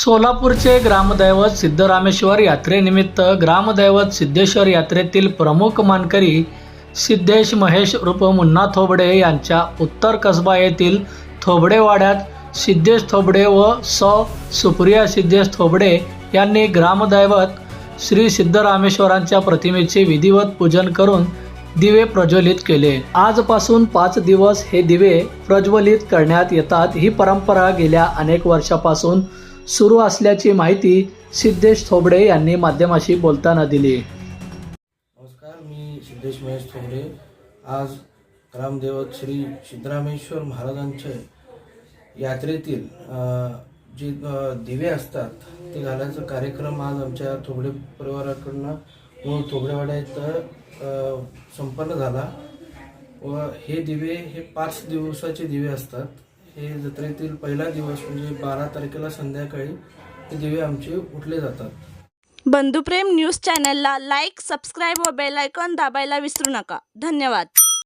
सोलापूरचे ग्रामदैवत सिद्धरामेश्वर यात्रेनिमित्त ग्रामदैवत सिद्धेश्वर यात्रेतील प्रमुख मानकरी सिद्धेश महेश उर्फ मुन्ना थोबडे यांच्या उत्तर कसबा येथील थोबडेवाड्यात सिद्धेश थोबडे व सौ सुप्रिया सिद्धेश थोबडे यांनी ग्रामदैवत श्री सिद्धरामेश्वरांच्या प्रतिमेचे विधिवत पूजन करून दिवे प्रज्वलित केले। आजपासून 5 दिवस हे दिवे प्रज्वलित करण्यात येतात। ही परंपरा गेल्या अनेक वर्षापासून सुरू असल्याची माहिती सिद्धेश थोबडे यांनी माध्यमाशी बोलताना दिली। नमस्कार, मी सिद्धेश महेश थोबडे। आज ग्रामदेवत श्री सिद्धरामेश्वर महाराजांच्या यात्रेतील जे दिवे असतात ते घालायचा कार्यक्रम आज आमच्या थोबडे परिवाराकडून मूळ थोबडेवाड्या इथं संपन्न झाला व हे दिवे हे 5 दिवसाचे दिवे असतात। हे जत्रेतील पहिला दिवस म्हणजे 12 तारखेला संध्याकाळी हे दिवे आमचे उठले जातात। बंधुप्रेम न्यूज चॅनलला लाईक, सबस्क्राईब व बेल आयकॉन दाबायला विसरू नका। धन्यवाद।